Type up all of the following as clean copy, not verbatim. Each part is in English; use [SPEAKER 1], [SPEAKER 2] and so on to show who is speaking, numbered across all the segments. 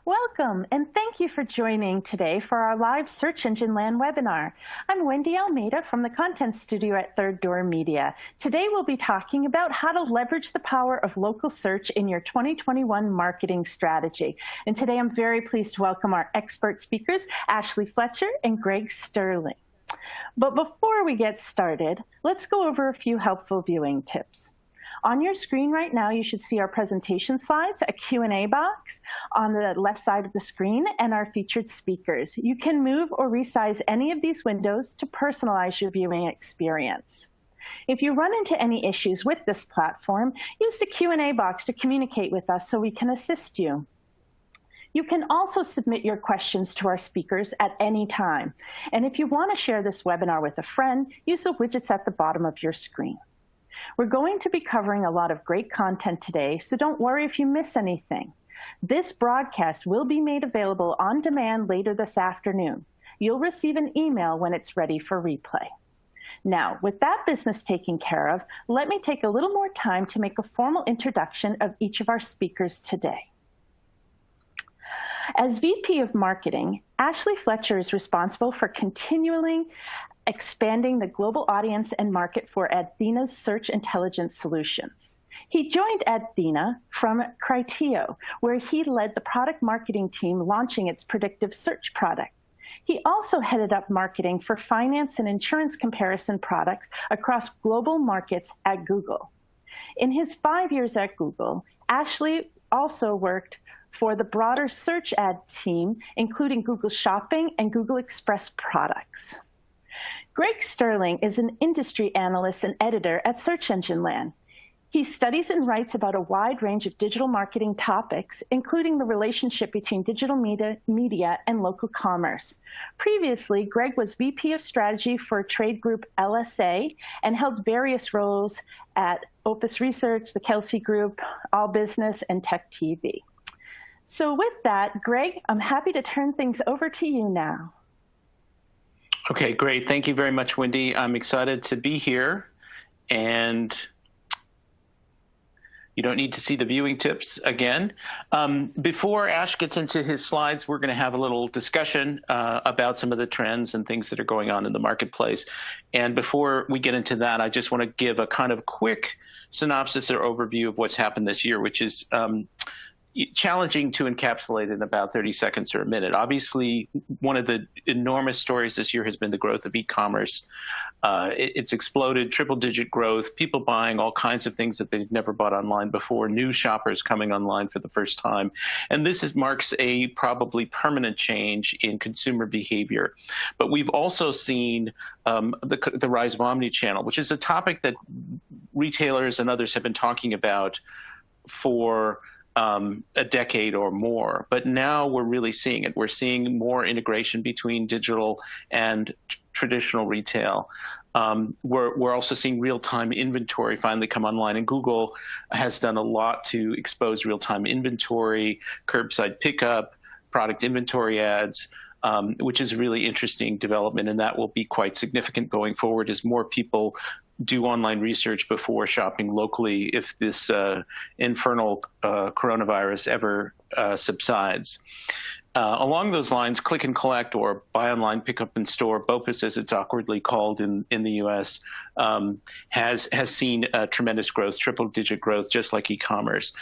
[SPEAKER 1] Welcome, and thank you for joining today for our live Search Engine Land webinar. I'm Wendy Almeida from the Content Studio at Third Door Media. Today we'll be talking about how to leverage the power of local search in your 2021 marketing strategy. And today I'm very pleased to welcome our expert speakers, Ashley Fletcher and Greg Sterling. But before we get started, let's go over a few helpful viewing tips. On your screen right now, you should see our presentation slides, a Q&A box on the left side of the screen, and our featured speakers. You can move or resize any of these windows to personalize your viewing experience. If you run into any issues with this platform, use the Q&A box to communicate with us so we can assist you. You can also submit your questions to our speakers at any time. And if you want to share this webinar with a friend, use the widgets at the bottom of your screen. We're going to be covering a lot of great content today, so don't worry if you miss anything. This broadcast will be made available on demand later this afternoon. You'll receive an email when it's ready for replay. Now, with that business taken care of, let me take a little more time to make a formal introduction of each of our speakers today. As VP of Marketing, Ashley Fletcher is responsible for continually expanding the global audience and market for Athena's search intelligence solutions. He joined Athena from Criteo, where he led the product marketing team launching its predictive search product. He also headed up marketing for finance and insurance comparison products across global markets at Google. In his 5 years at Google, Ashley also worked for the broader search ad team, including Google Shopping and Google Express products. Greg Sterling is an industry analyst and editor at Search Engine Land. He studies and writes about a wide range of digital marketing topics, including the relationship between digital media and local commerce. Previously, Greg was VP of Strategy for trade group LSA and held various roles at Opus Research, the Kelsey Group, All Business, and Tech TV. So with that, Greg, I'm happy to turn things over to you now.
[SPEAKER 2] Okay, great. Thank you very much, Wendy. I'm excited to be here, and you don't need to see the viewing tips again. Before Ash gets into his slides, we're going to have a little discussion about some of the trends and things that are going on in the marketplace. And before we get into that, I just want to give a kind of quick synopsis or overview of what's happened this year, which is challenging to encapsulate in about 30 seconds or a minute. Obviously, one of the enormous stories this year has been the growth of e-commerce. It's exploded, triple-digit growth, people buying all kinds of things that they've never bought online before, new shoppers coming online for the first time. And this marks a probably permanent change in consumer behavior. But we've also seen the rise of omnichannel, which is a topic that retailers and others have been talking about for a decade or more, but now we're really seeing it. We're seeing more integration between digital and traditional retail. We're also seeing real-time inventory finally come online, and Google has done a lot to expose real-time inventory, curbside pickup, product inventory ads, which is a really interesting development, and that will be quite significant going forward as more people do online research before shopping locally if this infernal coronavirus ever subsides. Along those lines, click and collect, or buy online, pick up in store, BOPUS as it's awkwardly called in the US, has seen tremendous growth, triple-digit growth, just like e-commerce.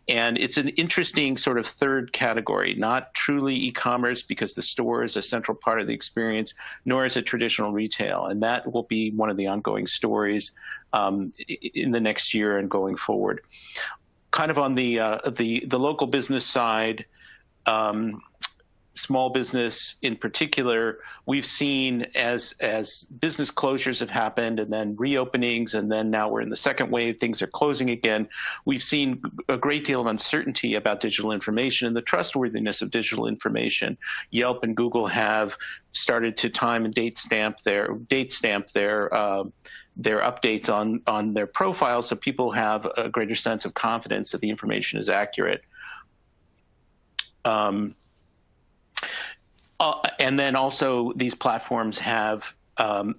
[SPEAKER 2] And it's an interesting sort of third category, not truly e-commerce because the store is a central part of the experience, nor is it traditional retail. And that will be one of the ongoing stories in the next year and going forward. Kind of on the local business side, small business in particular, we've seen as business closures have happened and then reopenings, and then now we're in the second wave, things are closing again. We've seen a great deal of uncertainty about digital information and the trustworthiness of digital information. Yelp and Google have started to time and date stamp their updates on their profiles, so people have a greater sense of confidence that the information is accurate. And then also these platforms have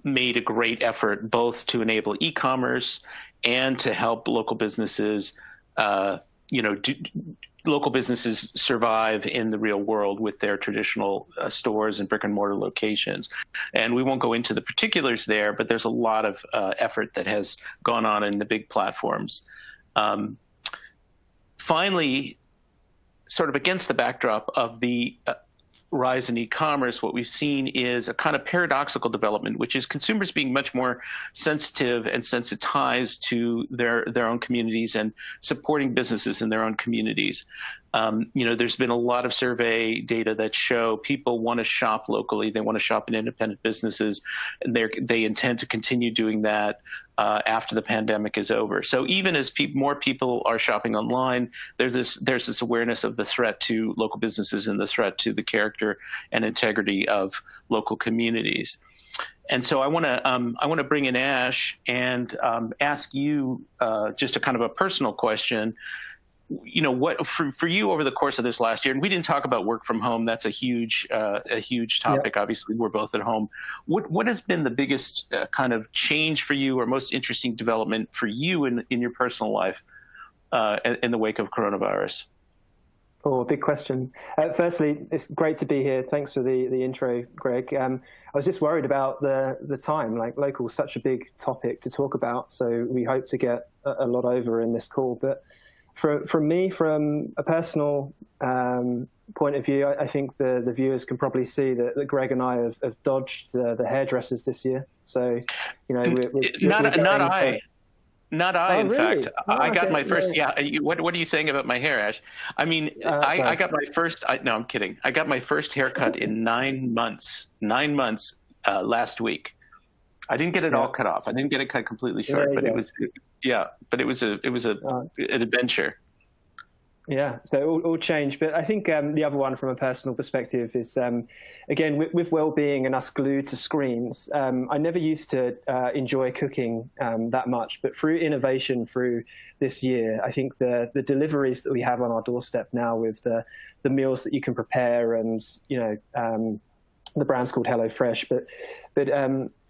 [SPEAKER 2] made a great effort both to enable e-commerce and to help local businesses local businesses survive in the real world with their traditional stores and brick and mortar locations. And we won't go into the particulars there, but there's a lot of effort that has gone on in the big platforms. Finally, sort of against the backdrop of the rise in e-commerce, what we've seen is a kind of paradoxical development, which is consumers being much more sensitive and sensitized to their own communities and supporting businesses in their own communities. There's been a lot of survey data that show people want to shop locally. They want to shop in independent businesses, and they intend to continue doing that after the pandemic is over. So even as more people are shopping online, there's this awareness of the threat to local businesses and the threat to the character and integrity of local communities. And so I want to bring in Ash and ask you just a kind of a personal question. What for you over the course of this last year, and we didn't talk about work from home. That's a huge topic. Yep. Obviously, we're both at home. What has been the biggest kind of change for you, or most interesting development for you in your personal life in the wake of coronavirus?
[SPEAKER 3] Oh, big question. Firstly, it's great to be here. Thanks for the intro, Greg. I was just worried about the time. Like, local is such a big topic to talk about, so we hope to get a lot over in this call. But from me, from a personal point of view, I think the viewers can probably see that Greg and I have dodged the hairdressers this year. So, we're Not I, in
[SPEAKER 2] really?
[SPEAKER 3] fact.
[SPEAKER 2] I got my first, what are you saying about my hair, Ash? I mean, I got my first, no, I'm kidding. I got my first haircut in 9 months last week. I didn't get it all cut off. I didn't get it cut completely short, but it was an adventure.
[SPEAKER 3] Yeah, so it all changed. But I think the other one from a personal perspective is, again, with well-being and us glued to screens, I never used to enjoy cooking that much. But through innovation through this year, I think the deliveries that we have on our doorstep now with the meals that you can prepare and, the brand's called HelloFresh. But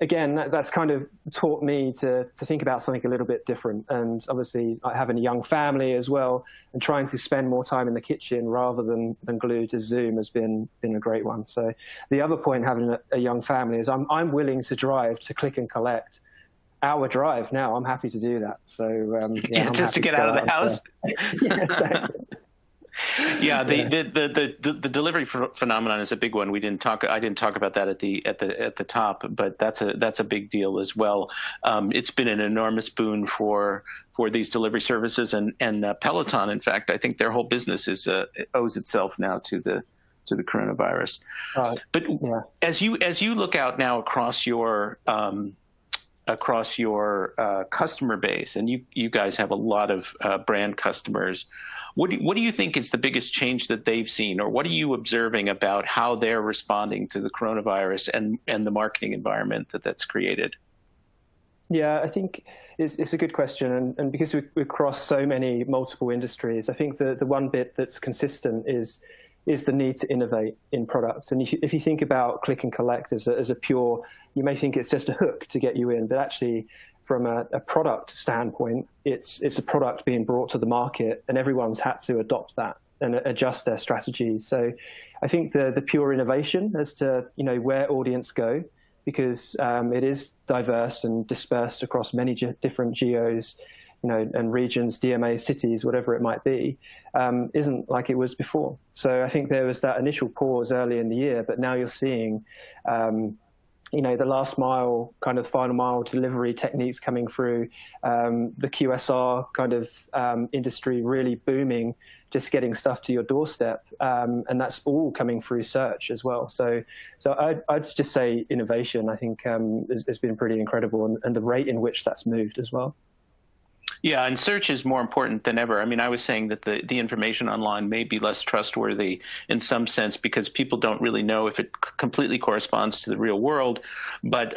[SPEAKER 3] again, that's kind of taught me to think about something a little bit different. And obviously, having a young family as well, and trying to spend more time in the kitchen rather than glued to Zoom has been a great one. So the other point, having a young family, is I'm willing to drive to click and collect. Hour drive now. I'm happy to do that. So
[SPEAKER 2] just to get out of the house.
[SPEAKER 3] Yeah, exactly.
[SPEAKER 2] Yeah, the delivery phenomenon is a big one. I didn't talk about that at the top, but that's a big deal as well. It's been an enormous boon for these delivery services, and Peloton, in fact, I think their whole business owes itself now to the coronavirus. But as you look out now across your customer base, and you guys have a lot of brand customers. What do you think is the biggest change that they've seen, or what are you observing about how they're responding to the coronavirus and the marketing environment that's created?
[SPEAKER 3] Yeah, I think it's a good question, and because we cross so many multiple industries, I think the one bit that's consistent is the need to innovate in products. And if you think about click and collect as a pure, you may think it's just a hook to get you in, but actually, from a product standpoint, it's a product being brought to the market, and everyone's had to adopt that and adjust their strategies. So I think the pure innovation as to where audience go, because it is diverse and dispersed across many different geos, and regions, DMAs, cities, whatever it might be, isn't like it was before. So I think there was that initial pause early in the year, but now you're seeing the last mile, kind of final mile delivery techniques coming through, the QSR kind of industry really booming, just getting stuff to your doorstep. And that's all coming through search as well. So I'd just say innovation, I think, has been pretty incredible, and the rate in which that's moved as well.
[SPEAKER 2] Yeah, and search is more important than ever. I mean, I was saying that the information online may be less trustworthy in some sense because people don't really know if it completely corresponds to the real world. But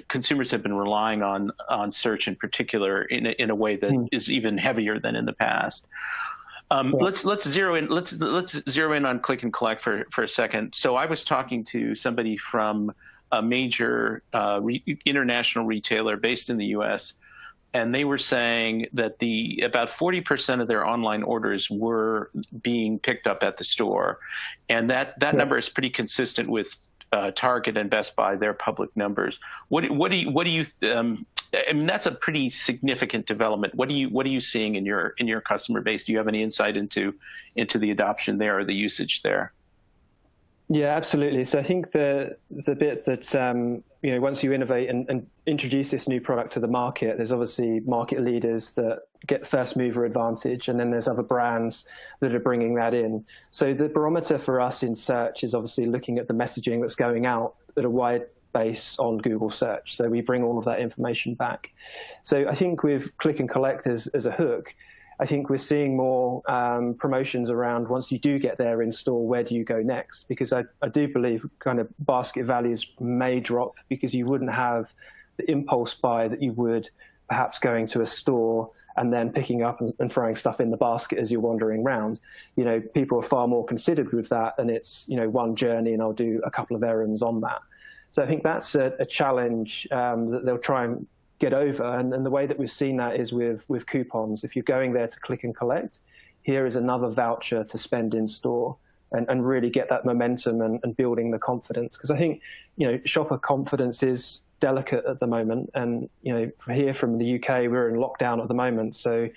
[SPEAKER 2] consumers have been relying on search in particular in a way that is even heavier than in the past. Let's zero in on click and collect for a second. So I was talking to somebody from a major international retailer based in the U.S. and they were saying that about 40% of their online orders were being picked up at the store, and that number is pretty consistent with Target and Best Buy, their public numbers. What do you? I mean, that's a pretty significant development. What are you seeing in your customer base? Do you have any insight into the adoption there or the usage there?
[SPEAKER 3] Yeah, absolutely. So I think the bit that once you innovate and introduce this new product to the market, there's obviously market leaders that get first mover advantage, and then there's other brands that are bringing that in. So the barometer for us in search is obviously looking at the messaging that's going out at a wide base on Google search. So we bring all of that information back. So I think with click and collect as a hook, I think we're seeing more promotions around once you do get there in store, where do you go next? Because I do believe kind of basket values may drop because you wouldn't have the impulse buy that you would perhaps going to a store and then picking up and throwing stuff in the basket as you're wandering around. People are far more considered with that, and it's, one journey and I'll do a couple of errands on that. So I think that's a challenge that they'll try and get over. And the way that we've seen that is with coupons. If you're going there to click and collect, here is another voucher to spend in store and really get that momentum and building the confidence. Because I think, shopper confidence is delicate at the moment. And, here from the UK, we're in lockdown at the moment. So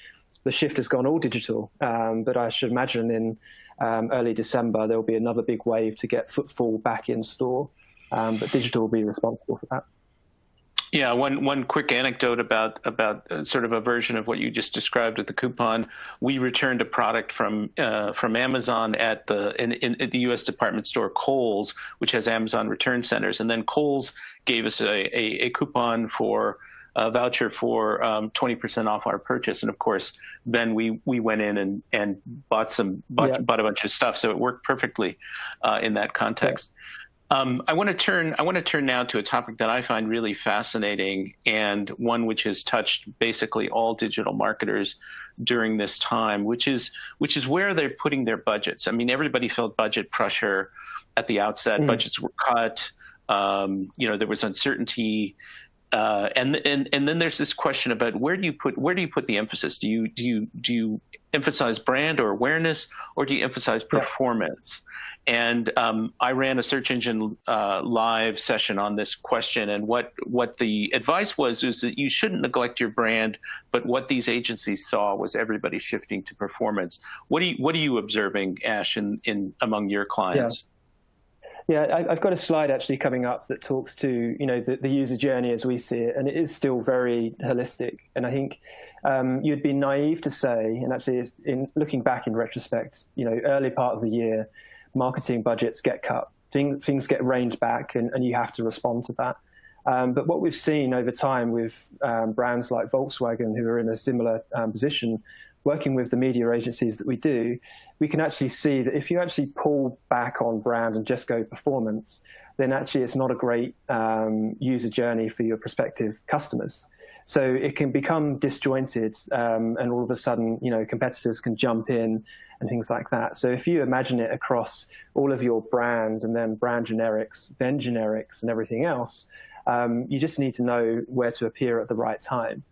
[SPEAKER 3] the shift has gone all digital. But I should imagine in early December, there'll be another big wave to get footfall back in store. But digital will be responsible for that.
[SPEAKER 2] Yeah, one quick anecdote about sort of a version of what you just described with the coupon. We returned a product from Amazon at the U.S. department store Kohl's, which has Amazon return centers, and then Kohl's gave us a coupon for a voucher for 20% off our purchase, and of course, then we went in and bought a bunch of stuff, so it worked perfectly in that context. Yeah. I want to turn now to a topic that I find really fascinating, and one which has touched basically all digital marketers during this time, which is where they're putting their budgets. I mean, everybody felt budget pressure at the outset. Budgets were cut. There was uncertainty, and then there's this question about where do you put the emphasis? Do you emphasize brand or awareness, or do you emphasize performance? And I ran a search engine live session on this question, and what the advice was that you shouldn't neglect your brand, but what these agencies saw was everybody shifting to performance. What are you observing, Ash, in among your clients?
[SPEAKER 3] Yeah, I've got a slide actually coming up that talks to the user journey as we see it, and it is still very holistic. And I think you'd be naive to say, and actually in looking back in retrospect, early part of the year, marketing budgets get cut, things get reined back, and you have to respond to that. But what we've seen over time with brands like Volkswagen, who are in a similar position, working with the media agencies that we do, we can actually see that if you actually pull back on brand and just go performance, then actually it's not a great user journey for your prospective customers. So it can become disjointed, and all of a sudden, competitors can jump in and things like that. So if you imagine it across all of your brand and then brand generics, then generics and everything else, you just need to know where to appear at the right time.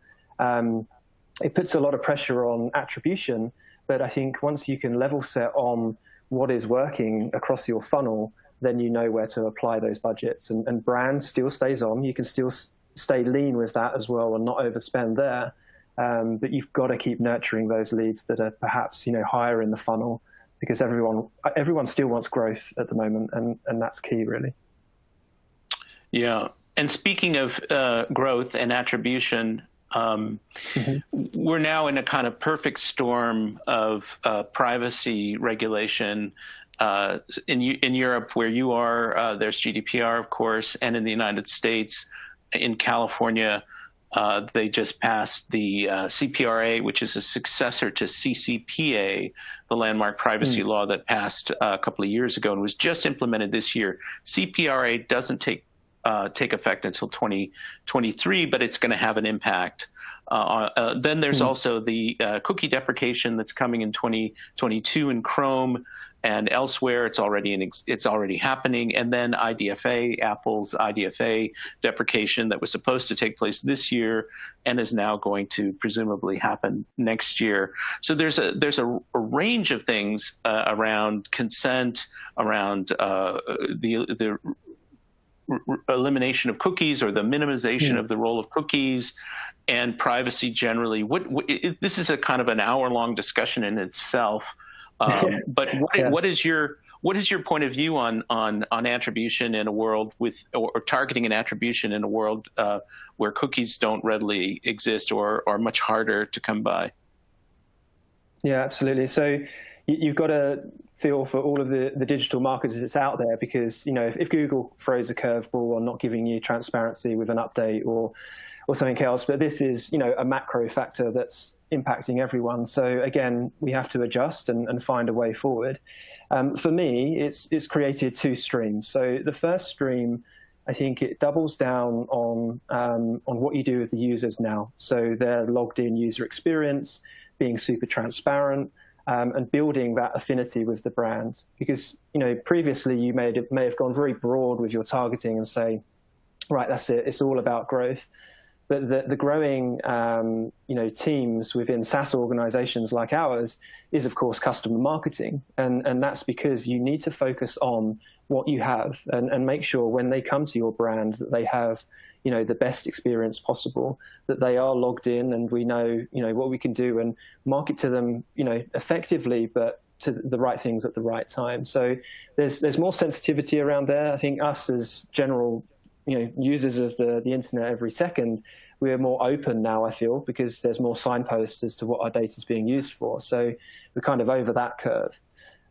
[SPEAKER 3] It puts a lot of pressure on attribution, but I think once you can level set on what is working across your funnel, then you know where to apply those budgets. And brand still stays on. You can still stay lean with that as well and not overspend there. But you've got to keep nurturing those leads that are perhaps higher in the funnel, because everyone still wants growth at the moment, and that's key, really.
[SPEAKER 2] Yeah, and speaking of growth and attribution, we're now in a kind of perfect storm of privacy regulation. In Europe, where you are, there's GDPR, of course, and in the United States, in California, they just passed the CPRA, which is a successor to CCPA, the landmark privacy law that passed a couple of years ago and was just implemented this year. CPRA doesn't take effect until 2023, but it's going to have an impact Then there's also the cookie deprecation that's coming in 2022 in Chrome and elsewhere. It's already happening. And then IDFA, Apple's IDFA deprecation that was supposed to take place this year and is now going to presumably happen next year. So there's a range of things around consent, around the elimination of cookies or the minimization of the role of cookies and privacy generally. This is a kind of an hour-long discussion in itself. But what is your point of view on attribution in a world or targeting an attribution in a world where cookies don't readily exist or are much harder to come by?
[SPEAKER 3] Yeah, absolutely. So you've got to feel for all of the digital marketers that's out there, because if Google throws a curveball on not giving you transparency with an update or something else, but this is a macro factor that's impacting everyone. So again, we have to adjust and find a way forward. For me, it's created two streams. So the first stream, I think it doubles down on what you do with the users now. So their logged in user experience, being super transparent, and building that affinity with the brand. Because previously you may have gone very broad with your targeting and say, right, that's it, it's all about growth. But the growing teams within SaaS organizations like ours is, of course, customer marketing. And that's because you need to focus on what you have and make sure when they come to your brand that they have the best experience possible, that they are logged in and we know what we can do and market to them effectively, but to the right things at the right time. So there's more sensitivity around there. I think us as general users of the internet every second, we're more open now, I feel, because there's more signposts as to what our data is being used for. So we're kind of over that curve.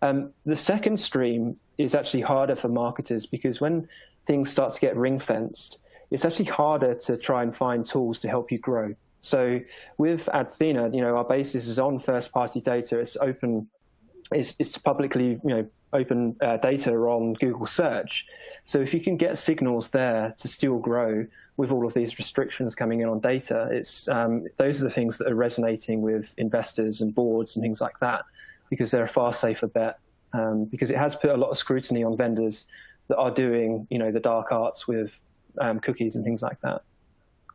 [SPEAKER 3] The second stream is actually harder for marketers, because when things start to get ring-fenced, it's actually harder to try and find tools to help you grow. So with Adthena, our basis is on first-party data. It's open. It's publicly, open data on Google search. So if you can get signals there to still grow with all of these restrictions coming in on data, those are the things that are resonating with investors and boards and things like that, because they're a far safer bet. Because it has put a lot of scrutiny on vendors that are doing, the dark arts with cookies and things like that.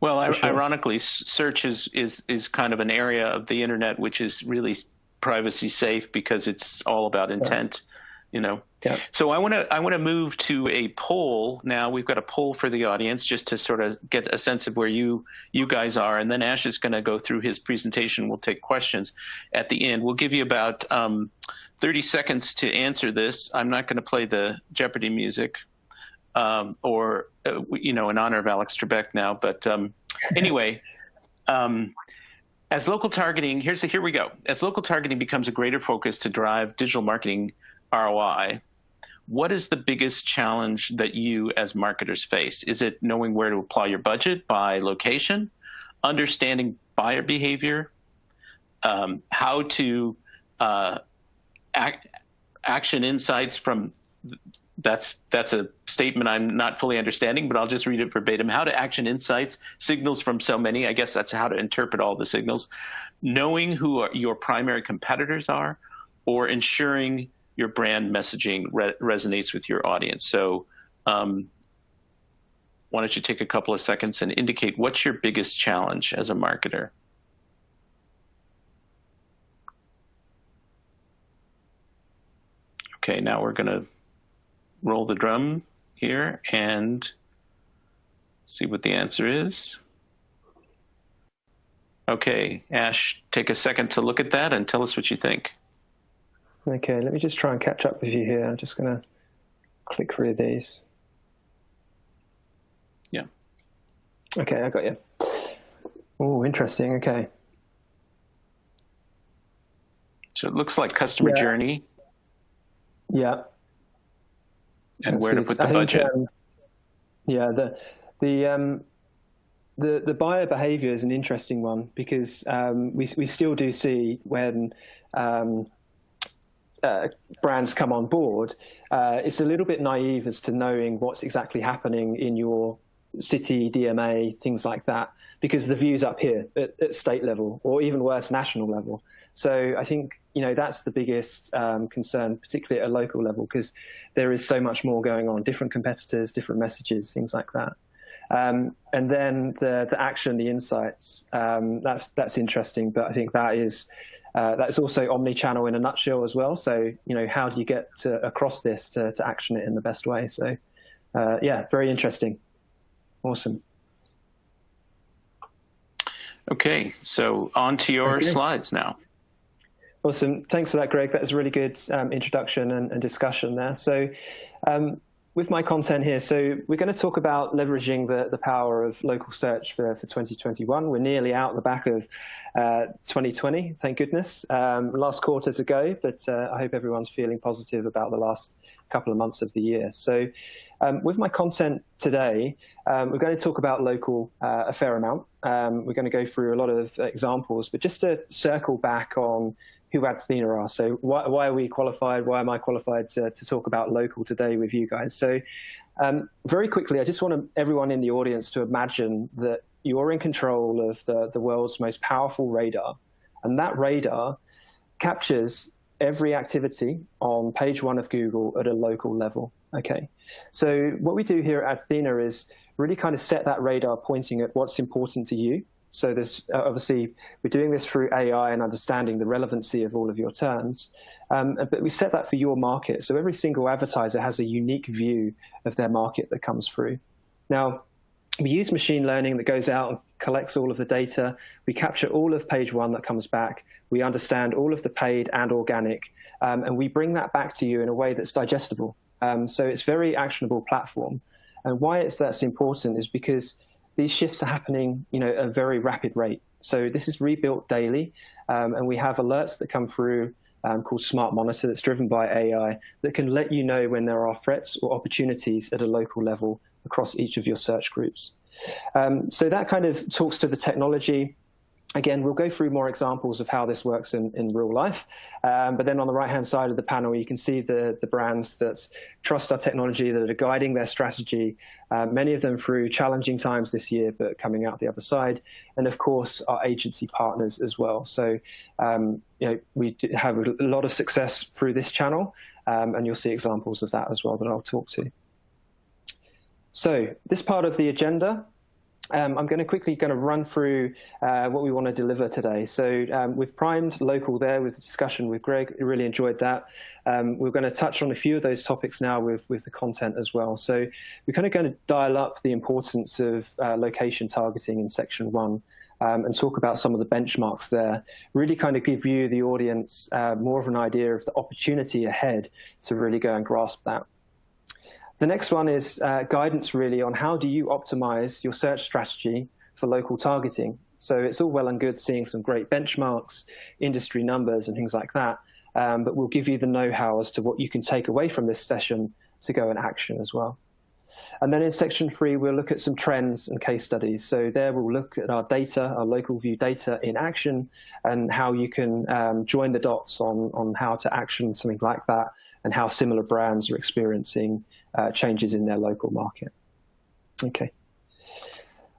[SPEAKER 2] Well, ironically, search is kind of an area of the internet which is really privacy safe because it's all about intent. Yeah. So I want to move to a poll now. We've got a poll for the audience just to sort of get a sense of where you guys are, and then Ash is going to go through his presentation. We'll take questions at the end. We'll give you about 30 seconds to answer this. I'm not going to play the Jeopardy music in honor of Alex Trebek now, but anyway. As local targeting, here we go. As local targeting becomes a greater focus to drive digital marketing ROI, what is the biggest challenge that you as marketers face? Is it knowing where to apply your budget by location, understanding buyer behavior, how to action insights from that's a statement I'm not fully understanding, but I'll just read it verbatim. How to action insights, signals from so many. I guess that's how to interpret all the signals. Knowing who your primary competitors are, or ensuring your brand messaging resonates with your audience. So why don't you take a couple of seconds and indicate what's your biggest challenge as a marketer? Okay, now we're going to roll the drum here and see what the answer is. Okay, Ash, take a second to look at that and tell us what you think.
[SPEAKER 3] Okay, let me just try and catch up with you here. I'm just going to click through these.
[SPEAKER 2] Yeah.
[SPEAKER 3] Okay, I got you. Oh, interesting. Okay.
[SPEAKER 2] So it looks like customer journey.
[SPEAKER 3] Yeah.
[SPEAKER 2] And where to put the budget.
[SPEAKER 3] The buyer behavior is an interesting one, because we still do see when brands come on board, it's a little bit naive as to knowing what's exactly happening in your city, DMA, things like that. because the view's up here at state level, or even worse, national level. So I think, that's the biggest concern, particularly at a local level, because there is so much more going on, different competitors, different messages, things like that. And then the action, the insights, that's interesting, but I think that's also omni-channel in a nutshell as well. So, how do you get across this to action it in the best way? So, yeah, very interesting. Awesome.
[SPEAKER 2] Okay, so on to your slides now.
[SPEAKER 3] Awesome. Thanks for that, Greg. That was a really good introduction and discussion there. So with my content here, so we're going to talk about leveraging the power of local search for 2021. We're nearly out the back of 2020, thank goodness. Last quarter to go, but I hope everyone's feeling positive about the last couple of months of the year. So with my content today, we're going to talk about local a fair amount. We're going to go through a lot of examples, but just to circle back on who Athena are. So why are we qualified? Why am I qualified to talk about local today with you guys? So very quickly, I just want everyone in the audience to imagine that you're in control of the world's most powerful radar. And that radar captures every activity on page 1 of Google at a local level. Okay. So what we do here at Athena is really kind of set that radar pointing at what's important to you. So there's obviously, we're doing this through AI and understanding the relevancy of all of your terms. But we set that for your market. So every single advertiser has a unique view of their market that comes through. Now, we use machine learning that goes out and collects all of the data. We capture all of page 1 that comes back. We understand all of the paid and organic. And we bring that back to you in a way that's digestible. So it's very actionable platform. And why that's important is because these shifts are happening, at a very rapid rate. So this is rebuilt daily, and we have alerts that come through called Smart Monitor that's driven by AI that can let you know when there are threats or opportunities at a local level across each of your search groups. So that kind of talks to the technology. Again, we'll go through more examples of how this works in real life. But then on the right-hand side of the panel, you can see the brands that trust our technology, that are guiding their strategy, many of them through challenging times this year, but coming out the other side. And of course, our agency partners as well. So, we have a lot of success through this channel, and you'll see examples of that as well that I'll talk to. So this part of the agenda, I'm going to quickly run through what we want to deliver today. So we've primed local there with a discussion with Greg. I really enjoyed that. We're going to touch on a few of those topics now with the content as well. So we're kind of going to dial up the importance of location targeting in section 1 and talk about some of the benchmarks there. Really kind of give you, the audience, more of an idea of the opportunity ahead to really go and grasp that. The next one is guidance really on how do you optimize your search strategy for local targeting. So it's all well and good seeing some great benchmarks, industry numbers and things like that, but we'll give you the know-how as to what you can take away from this session to go and action as well. And then in section 3, we'll look at some trends and case studies. So there we'll look at our data, our local view data in action, and how you can join the dots on how to action something like that and how similar brands are experiencing changes in their local market. Okay.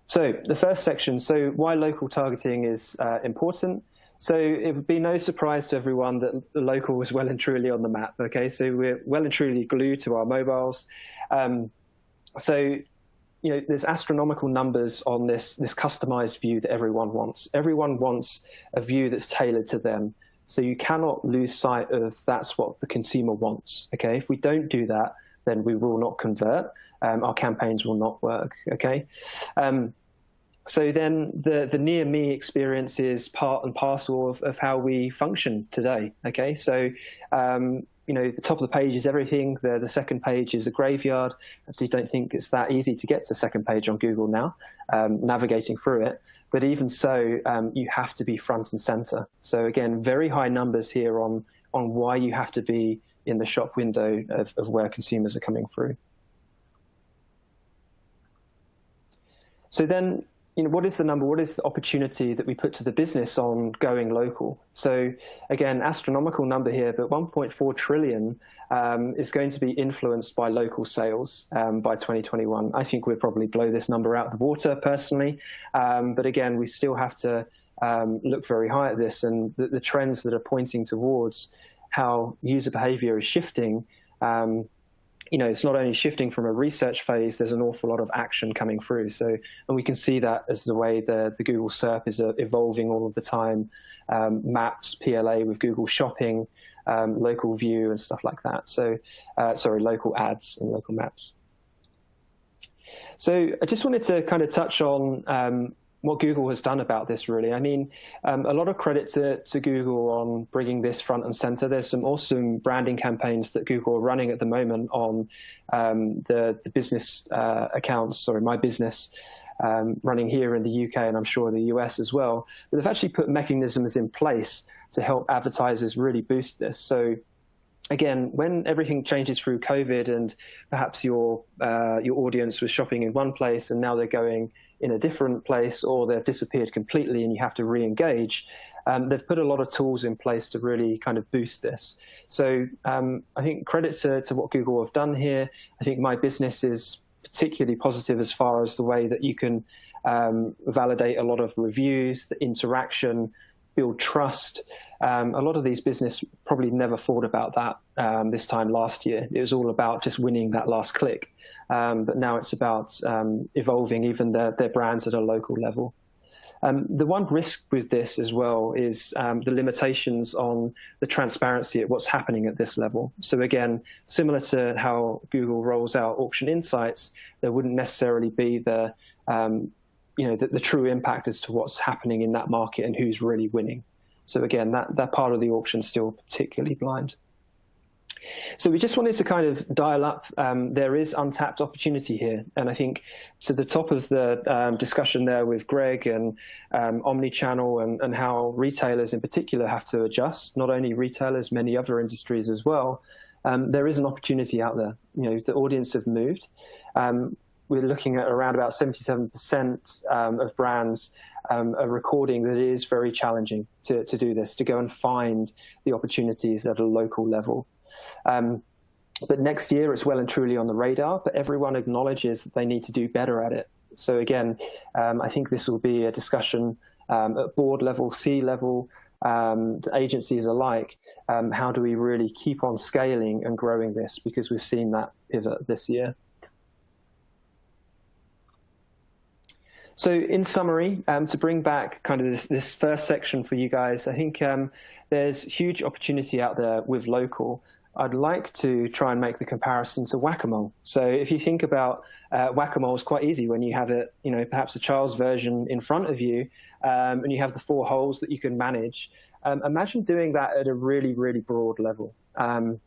[SPEAKER 3] So the first section, so why local targeting is important. So it would be no surprise to everyone that the local is well and truly on the map. Okay, so we're well and truly glued to our mobiles. So, there's astronomical numbers on this customized view that everyone wants. Everyone wants a view that's tailored to them. So you cannot lose sight of that's what the consumer wants. Okay, if we don't do that, then we will not convert. Our campaigns will not work. Okay. So then the near me experience is part and parcel of how we function today. Okay. So, the top of the page is everything. The second page is a graveyard. I actually don't think it's that easy to get to second page on Google now, navigating through it. But even so, you have to be front and center. So again, very high numbers here on why you have to be in the shop window of where consumers are coming through. So then what is the number? What is the opportunity that we put to the business on going local? So again, astronomical number here, but 1.4 trillion is going to be influenced by local sales by 2021. I think we'll probably blow this number out of the water personally. But again, we still have to look very high at this, and the trends that are pointing towards how user behavior is shifting. It's not only shifting from a research phase, there's an awful lot of action coming through. So, and we can see that as the way the Google SERP is evolving all of the time. Maps, PLA with Google Shopping, local view and stuff like that. So, local ads and local maps. So I just wanted to kind of touch on what Google has done about this, really. I mean, a lot of credit to Google on bringing this front and center. There's some awesome branding campaigns that Google are running at the moment on the business accounts, or My Business, running here in the UK, and I'm sure the US as well. But they've actually put mechanisms in place to help advertisers really boost this. So again, when everything changes through COVID, and perhaps your audience was shopping in one place and now they're going in a different place, or they've disappeared completely and you have to re-engage, they've put a lot of tools in place to really kind of boost this. So I think credit to what Google have done here. I think My Business is particularly positive as far as the way that you can validate a lot of reviews, the interaction, build trust. A lot of these business probably never thought about that this time last year. It was all about just winning that last click. But now it's about evolving even their brands at a local level. The one risk with this as well is the limitations on the transparency at what's happening at this level. So again, similar to how Google rolls out auction insights, there wouldn't necessarily be the true impact as to what's happening in that market and who's really winning. So again, that part of the auction is still particularly blind. So we just wanted to kind of dial up. There is untapped opportunity here. And I think to the top of the discussion there with Greg and omnichannel and how retailers in particular have to adjust, not only retailers, many other industries as well, there is an opportunity out there. The audience have moved. We're looking at around about 77% of brands are recording that it is very challenging to do this, to go and find the opportunities at a local level. But next year, it's well and truly on the radar, but everyone acknowledges that they need to do better at it. So again, I think this will be a discussion at board level, C level, the agencies alike. How do we really keep on scaling and growing this? Because we've seen that pivot this year. So in summary, to bring back kind of this first section for you guys, I think there's huge opportunity out there with local. I'd like to try and make the comparison to whack-a-mole. So if you think about whack-a-mole, is quite easy when you have it, perhaps a child's version in front of you, and you have the 4 holes that you can manage. Imagine doing that at a really, really broad level. And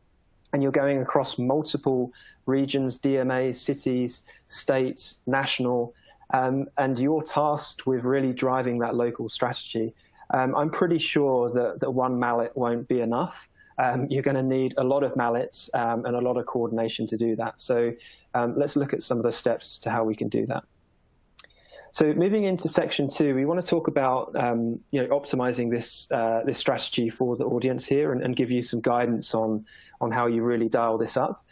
[SPEAKER 3] you're going across multiple regions, DMAs, cities, states, national, and you're tasked with really driving that local strategy. I'm pretty sure that one mallet won't be enough. You're going to need a lot of mallets and a lot of coordination to do that. So let's look at some of the steps as to how we can do that. So moving into section 2, we want to talk about optimizing this strategy for the audience here and give you some guidance on how you really dial this up.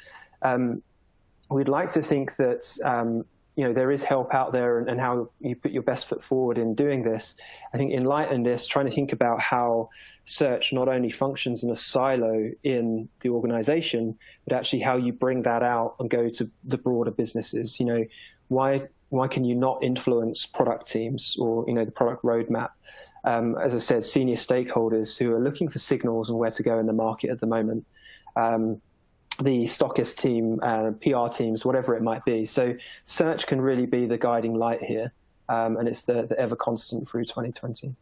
[SPEAKER 3] We'd like to think that there is help out there and how you put your best foot forward in doing this. I think in light of this, trying to think about how search not only functions in a silo in the organization, but actually how you bring that out and go to the broader businesses. Why can you not influence product teams or, the product roadmap? As I said, senior stakeholders who are looking for signals and where to go in the market at the moment. The stockist team, PR teams, whatever it might be. So search can really be the guiding light here, and it's the ever constant through 2020.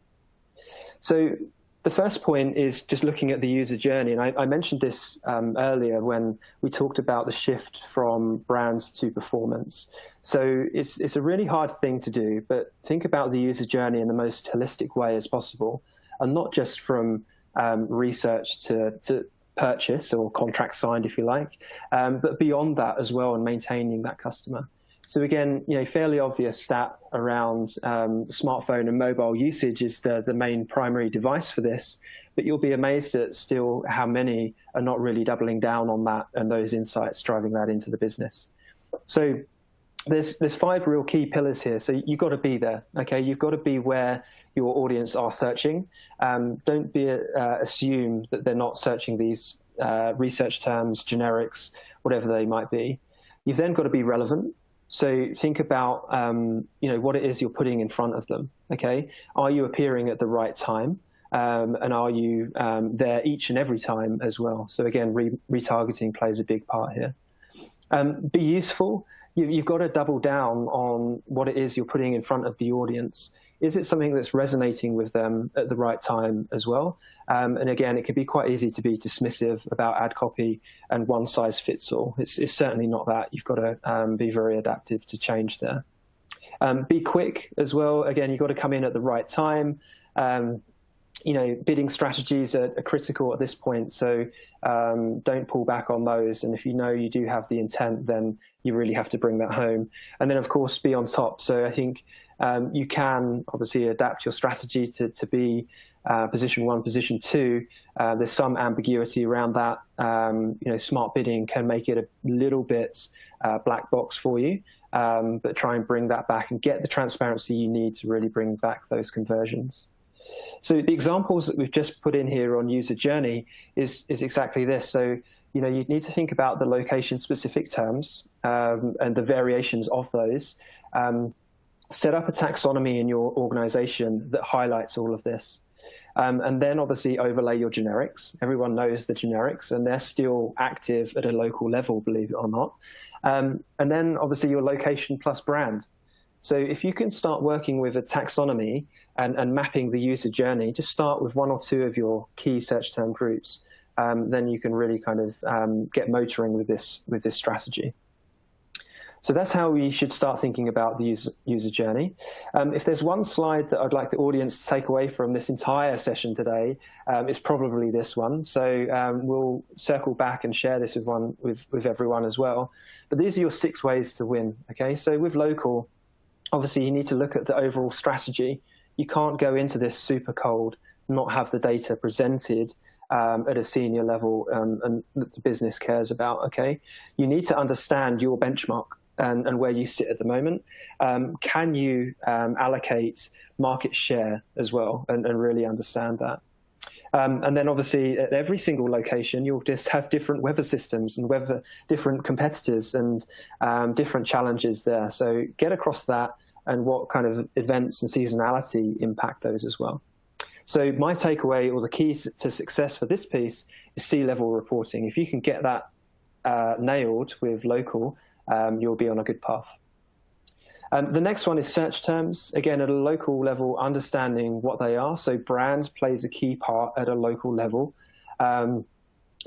[SPEAKER 3] So the first point is just looking at the user journey, and I mentioned this earlier when we talked about the shift from brand to performance. So it's a really hard thing to do, but think about the user journey in the most holistic way as possible, and not just from research to purchase or contract signed, if you like, but beyond that as well, and maintaining that customer. So again, fairly obvious stat around smartphone and mobile usage is the main primary device for this, but you'll be amazed at still how many are not really doubling down on that and those insights driving that into the business. So there's 5 real key pillars here. So you've got to be there, okay? You've got to be where your audience are searching. Don't assume that they're not searching these research terms, generics, whatever they might be. You've then got to be relevant. So think about, what it is you're putting in front of them, okay? Are you appearing at the right time? And are you there each and every time as well? So again, retargeting plays a big part here. Be useful. You've got to double down on what it is you're putting in front of the audience. Is it something that's resonating with them at the right time as well? And again, it can be quite easy to be dismissive about ad copy and one size fits all. It's certainly not that. You've got to be very adaptive to change there. Be quick as well. Again, you've got to come in at the right time. Bidding strategies are critical at this point, so don't pull back on those. And if you do have the intent, then you really have to bring that home. And then, of course, be on top. So I think you can obviously adapt your strategy to be position 1, position 2. There's some ambiguity around that. Smart bidding can make it a little bit black box for you, but try and bring that back and get the transparency you need to really bring back those conversions. So the examples that we've just put in here on user journey is exactly this. So, you need to think about the location-specific terms and the variations of those. Set up a taxonomy in your organization that highlights all of this. And then obviously overlay your generics. Everyone knows the generics, and they're still active at a local level, believe it or not. And then obviously your location plus brand. So if you can start working with a taxonomy and mapping the user journey, just start with 1 or 2 of your key search term groups. Then you can really kind of get motoring with this strategy. So that's how we should start thinking about the user journey. If there's one slide that I'd like the audience to take away from this entire session today, it's probably this one. So we'll circle back and share this with everyone as well. But these are your 6 ways to win. Okay, so with local, obviously you need to look at the overall strategy. You can't go into this super cold, not have the data presented at a senior level and that the business cares about, okay? You need to understand your benchmark and where you sit at the moment. Can you allocate market share as well and really understand that? And then obviously at every single location, you'll just have different weather systems and different competitors and different challenges there. So get across that and what kind of events and seasonality impact those as well. So my takeaway, or the key to success for this piece, is C-level reporting. If you can get that nailed with local, you'll be on a good path. The next one is search terms. Again, at a local level, understanding what they are. So brand plays a key part at a local level.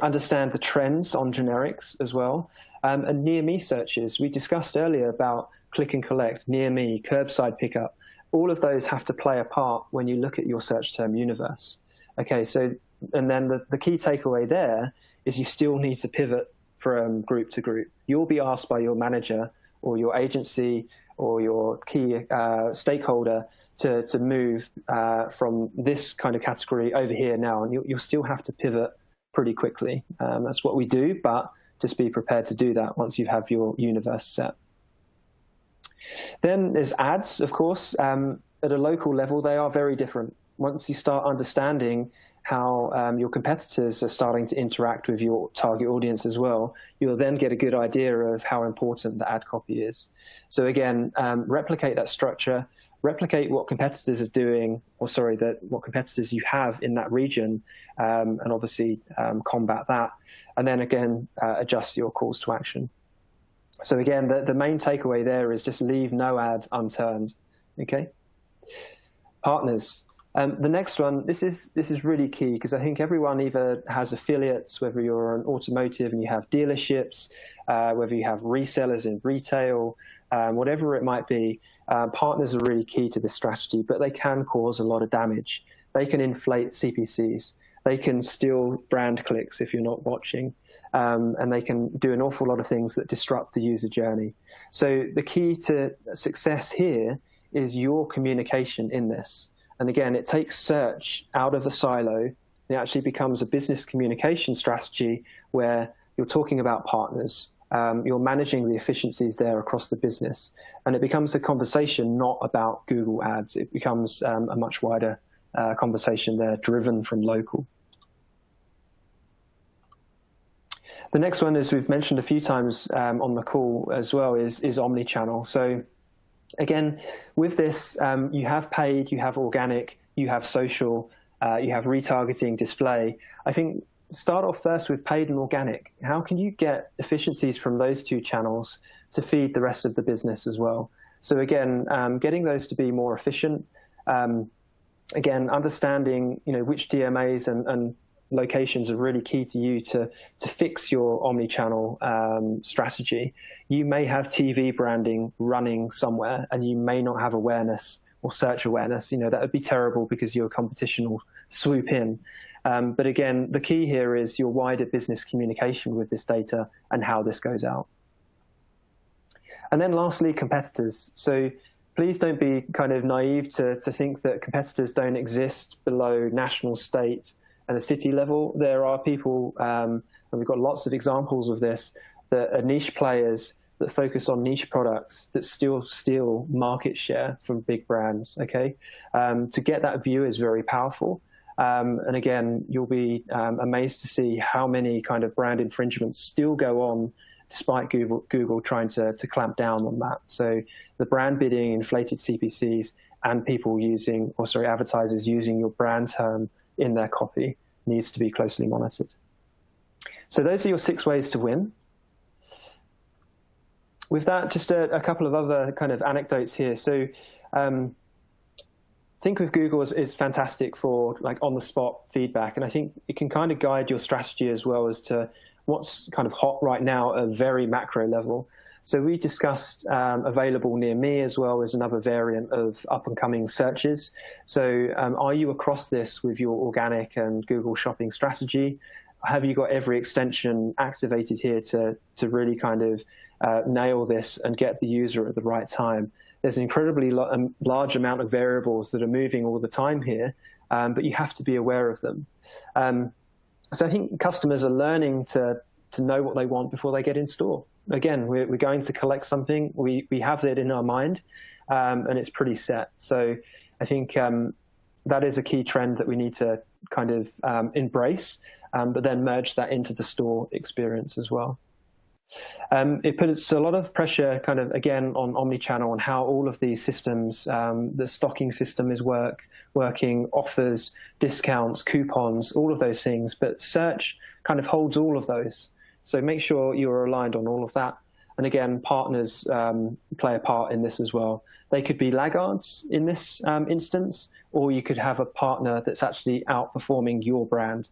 [SPEAKER 3] Understand the trends on generics as well. And near me searches. We discussed earlier about click and collect, near me, curbside pickup. All of those have to play a part when you look at your search term universe. Okay, so, and then the key takeaway there is you still need to pivot from group to group. You'll be asked by your manager or your agency or your key stakeholder to move from this kind of category over here now, and you'll still have to pivot pretty quickly. That's what we do, but just be prepared to do that once you have your universe set. Then there's ads, of course. At a local level, they are very different. Once you start understanding how your competitors are starting to interact with your target audience as well, you'll then get a good idea of how important the ad copy is. So again, replicate that structure, replicate what competitors are doing, or sorry, what competitors you have in that region, and obviously combat that. And then again, adjust your calls to action. So again, the main takeaway there is just leave no ad unturned, okay? Partners. The next one, this is really key because I think everyone either has affiliates, whether you're an automotive and you have dealerships, whether you have resellers in retail, whatever it might be, partners are really key to this strategy, but they can cause a lot of damage. They can inflate CPCs. They can steal brand clicks if you're not watching. and they can do an awful lot of things that disrupt the user journey. So the key to success here is your communication in this. And again, it takes search out of a silo. It actually becomes a business communication strategy where you're talking about partners, you're managing the efficiencies there across the business, and it becomes a conversation not about Google Ads. It becomes a much wider conversation there, driven from local. The next one, as we've mentioned a few times on the call as well, is omni-channel. So again, with this, you have paid, you have organic, you have social, you have retargeting, display. I think start off first with paid and organic. How can you get efficiencies from those two channels to feed the rest of the business as well? So again, getting those to be more efficient. Again, understanding which DMAs and locations are really key to you to fix your omni-channel strategy. You may have TV branding running somewhere, and you may not have awareness or search awareness. That would be terrible because your competition will swoop in. But again, the key here is your wider business communication with this data and how this goes out. And then lastly, competitors. So please don't be kind of naive to think that competitors don't exist below national, state, and a city level. There are people, and we've got lots of examples of this, that are niche players that focus on niche products that still steal market share from big brands, okay? To get that view is very powerful. And again, you'll be amazed to see how many kind of brand infringements still go on despite Google trying to clamp down on that. So the brand bidding, inflated CPCs, and people using, or sorry, advertisers using your brand term in their copy needs to be closely monitored. So those are your 6 ways to win. With that, just a couple of other kind of anecdotes here. So think of Google as fantastic for like on-the-spot feedback, and I think it can kind of guide your strategy as well as to what's kind of hot right now at a very macro level. So we discussed available near me as well as another variant of up-and-coming searches. So are you across this with your organic and Google shopping strategy? Have you got every extension activated here to really kind of nail this and get the user at the right time? There's an incredibly large amount of variables that are moving all the time here, but you have to be aware of them. So I think customers are learning to know what they want before they get in store. Again, we're going to collect something. We have it in our mind, and it's pretty set. So I think that is a key trend that we need to kind of embrace, but then merge that into the store experience as well. It puts a lot of pressure kind of, again, on omnichannel and how all of these systems, the stocking system is working, offers, discounts, coupons, all of those things. But search kind of holds all of those. So make sure you're aligned on all of that. And again, partners play a part in this as well. They could be laggards in this instance, or you could have a partner that's actually outperforming your brand.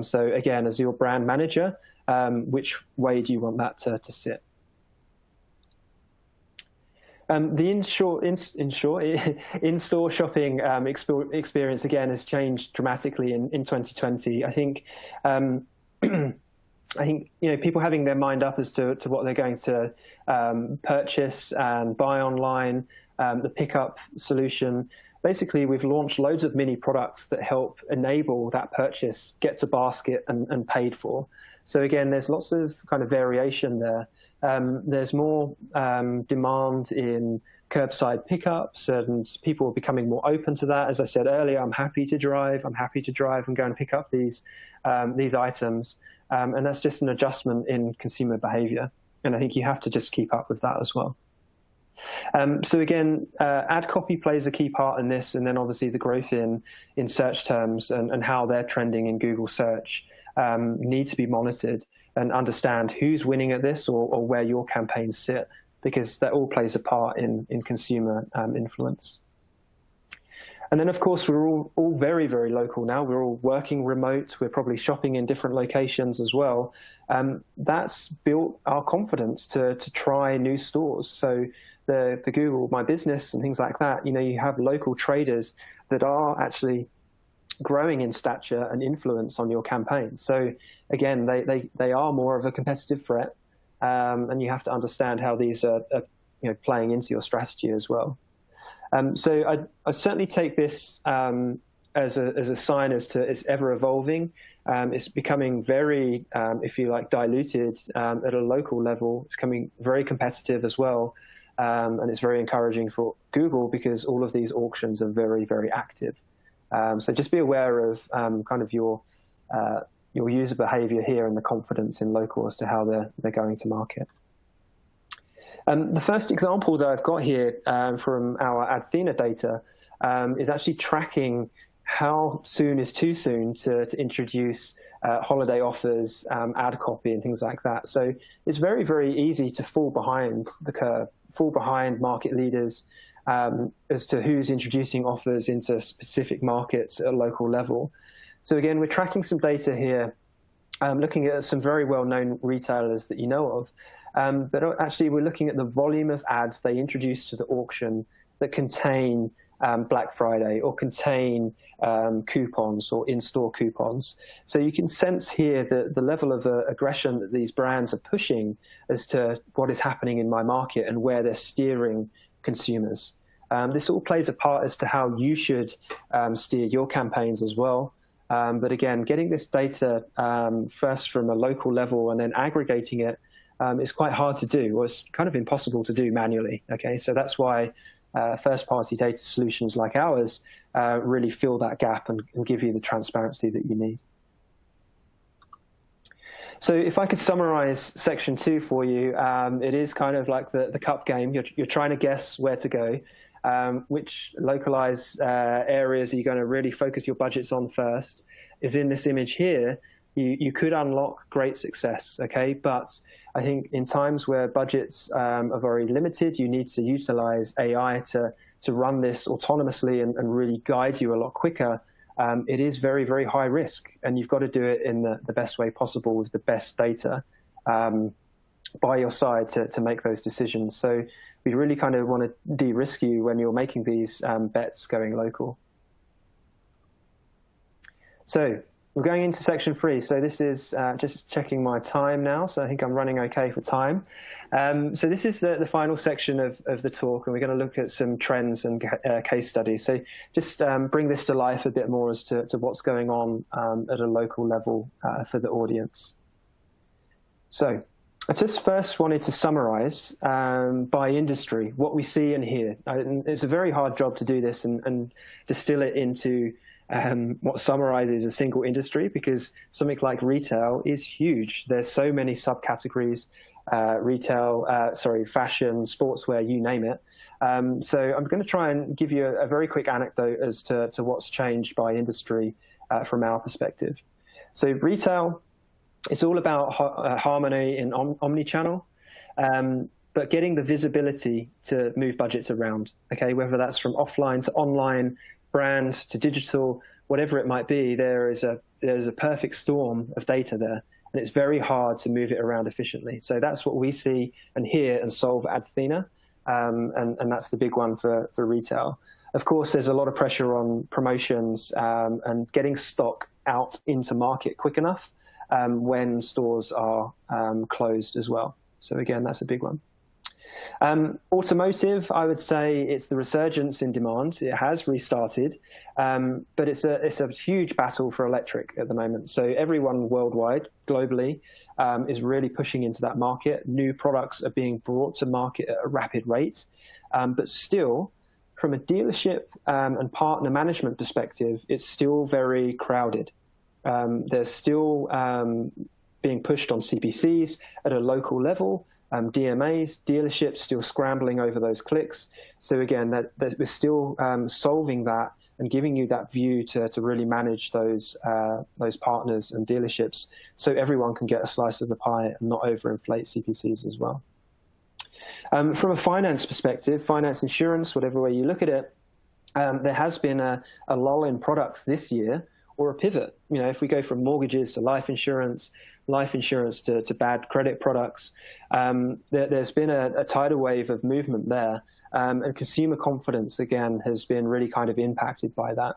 [SPEAKER 3] So again, as your brand manager, which way do you want that to sit? The in-store shopping experience, again, has changed dramatically in 2020. I think people having their mind up as to what they're going to purchase and buy online, the pickup solution. Basically, we've launched loads of mini products that help enable that purchase, get to basket and paid for. So again, there's lots of kind of variation there. There's more demand in curbside pickups, and people are becoming more open to that. As I said earlier, I'm happy to drive and go and pick up these items. And that's just an adjustment in consumer behavior. And I think you have to just keep up with that as well. So again, ad copy plays a key part in this, and then obviously the growth in search terms and how they're trending in Google search need to be monitored and understand who's winning at this or where your campaigns sit, because that all plays a part in consumer influence. And then, of course, we're all very, very local now. We're all working remote. We're probably shopping in different locations as well. That's built our confidence to try new stores. So the Google My Business and things like that, you have local traders that are actually growing in stature and influence on your campaign. So again, they are more of a competitive threat, and you have to understand how these are playing into your strategy as well. So I'd certainly take this as a sign as to it's ever evolving. It's becoming very, if you like, diluted at a local level. It's becoming very competitive as well. And it's very encouraging for Google because all of these auctions are very, very active. So just be aware of kind of your user behavior here and the confidence in local as to how they're going to market. The first example that I've got here from our Athena data is actually tracking how soon is too soon to introduce holiday offers, ad copy, and things like that. So it's very, very easy to fall behind the curve, fall behind market leaders as to who's introducing offers into specific markets at a local level. So again, we're tracking some data here, looking at some very well-known retailers that you know of, but actually we're looking at the volume of ads they introduce to the auction that contain Black Friday or contain coupons or in-store coupons. So you can sense here the level of aggression that these brands are pushing as to what is happening in my market and where they're steering consumers. This all plays a part as to how you should steer your campaigns as well. But again, getting this data first from a local level and then aggregating it is quite hard to do, or it's kind of impossible to do manually. Okay, so that's why first-party data solutions like ours really fill that gap and give you the transparency that you need. So if I could summarize section 2 for you, it is kind of like the cup game. You're trying to guess where to go. Which localized areas are you going to really focus your budgets on first? Is in this image here, you could unlock great success, okay? But I think in times where budgets are very limited, you need to utilize AI to run this autonomously and really guide you a lot quicker. It is very, very high risk, and you've got to do it in the best way possible with the best data by your side to make those decisions. So we really kind of want to de-risk you when you're making these bets going local. So we're going into section 3. So this is just checking my time now. So I think I'm running okay for time. So this is the final section of the talk, and we're going to look at some trends and case studies. So just bring this to life a bit more as to what's going on at a local level for the audience. So I just first wanted to summarize by industry what we see and hear. It's a very hard job to do this and distill it into what summarizes a single industry, because something like retail is huge. There's so many subcategories, fashion, sportswear, you name it. So I'm going to try and give you a very quick anecdote as to what's changed by industry from our perspective. So retail, it's all about harmony in omni-channel, but getting the visibility to move budgets around, okay? Whether that's from offline to online, brand to digital, whatever it might be, there's a perfect storm of data there, and it's very hard to move it around efficiently. So that's what we see and hear and solve at Athena, and that's the big one for retail. Of course, there's a lot of pressure on promotions and getting stock out into market quick enough when stores are closed as well. So again, that's a big one. Automotive, I would say it's the resurgence in demand. It has restarted, but it's a huge battle for electric at the moment. So everyone worldwide, globally, is really pushing into that market. New products are being brought to market at a rapid rate, but still, from a dealership and partner management perspective, it's still very crowded. There's still being pushed on CPCs at a local level. DMAs, dealerships still scrambling over those clicks. So again, that we're still solving that and giving you that view to really manage those partners and dealerships, so everyone can get a slice of the pie and not overinflate CPCs as well. From a finance perspective, finance, insurance, whatever way you look at it, there has been a lull in products this year, or a pivot. You know, if we go from mortgages to life insurance to bad credit products, there's been a tidal wave of movement there, and consumer confidence, again, has been really kind of impacted by that.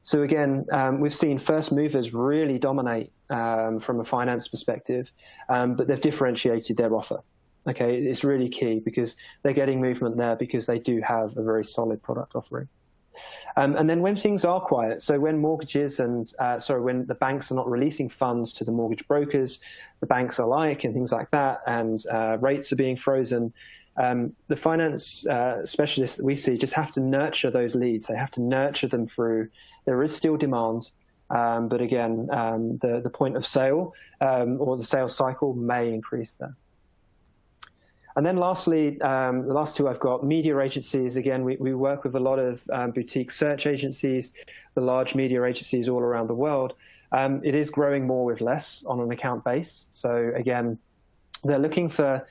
[SPEAKER 3] So again, we've seen first movers really dominate from a finance perspective, but they've differentiated their offer. Okay, it's really key because they're getting movement there because they do have a very solid product offering. And then when things are quiet, so when mortgages and when the banks are not releasing funds to the mortgage brokers, the banks alike and things like that, and rates are being frozen, the finance specialists that we see just have to nurture those leads. They have to nurture them through. There is still demand, but again, the point of sale or the sales cycle may increase there. And then lastly, the last two I've got, media agencies. Again, we work with a lot of boutique search agencies, the large media agencies all around the world. It is growing more with less on an account base. So again, they're looking for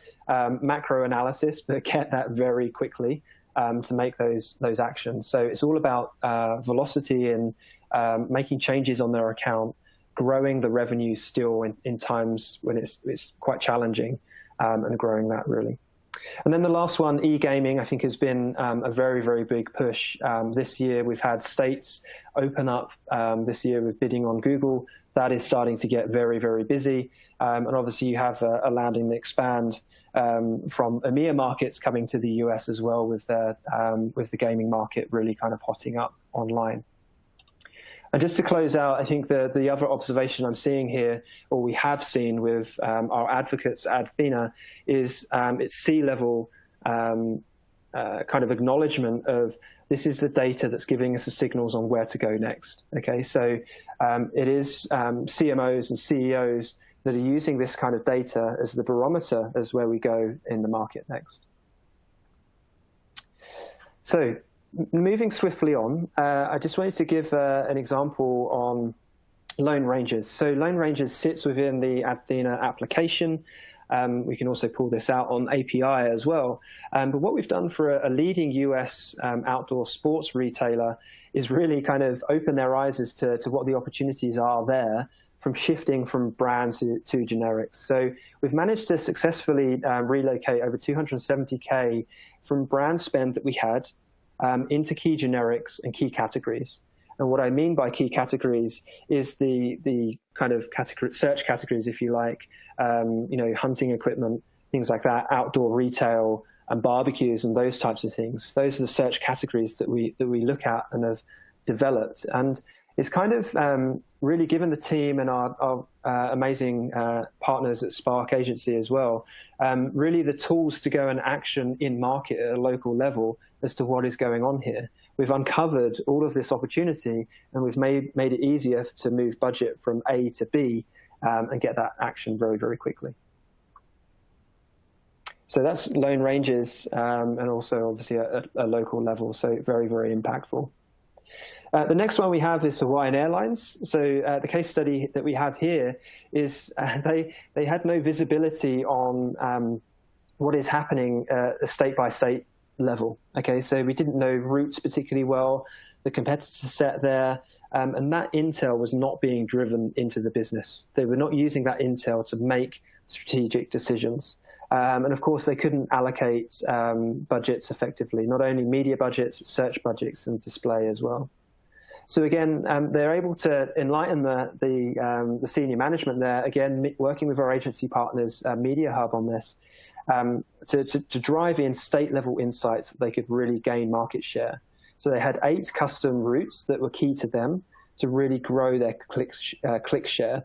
[SPEAKER 3] macro analysis, but get that very quickly to make those actions. So it's all about velocity and making changes on their account, growing the revenue still in times when it's quite challenging. And growing that really. And then the last one, e-gaming, I think has been a very, very big push. This year we've had states open up this year with bidding on Google. That is starting to get very, very busy. And obviously you have a land and expand from EMEA markets coming to the US as well with the gaming market really kind of hotting up online. And just to close out, I think the other observation I'm seeing here, or we have seen with our advocates at Athena, is its C-level kind of acknowledgement of this is the data that's giving us the signals on where to go next. Okay, so it is CMOs and CEOs that are using this kind of data as the barometer as where we go in the market next. So, moving swiftly on, I just wanted to give an example on Lone Rangers. So Lone Rangers sits within the Athena application. We can also pull this out on API as well. But what we've done for a leading US outdoor sports retailer is really kind of open their eyes as to what the opportunities are there from shifting from brand to generics. So we've managed to successfully relocate over 270K from brand spend that we had into key generics and key categories. And what I mean by key categories is the kind of search categories, if you like, hunting equipment, things like that, outdoor retail and barbecues and those types of things. Those are the search categories that we look at and have developed. And it's kind of really given the team and our amazing partners at Spark Agency as well, really the tools to go and action in market at a local level as to what is going on here. We've uncovered all of this opportunity and we've made it easier to move budget from A to B and get that action very, very quickly. So that's Lone Rangers and also obviously at a local level, so very, very impactful. The next one we have is Hawaiian Airlines. So the case study that we have here is they had no visibility on what is happening at a state-by-state level. Okay, so we didn't know routes particularly well, the competitor set there, and that intel was not being driven into the business. They were not using that intel to make strategic decisions. And of course, they couldn't allocate budgets effectively, not only media budgets, but search budgets and display as well. So again, they're able to enlighten the senior management there, again, working with our agency partners, Media Hub on this, to drive in state-level insights that they could really gain market share. So they had 8 custom routes that were key to them to really grow their click share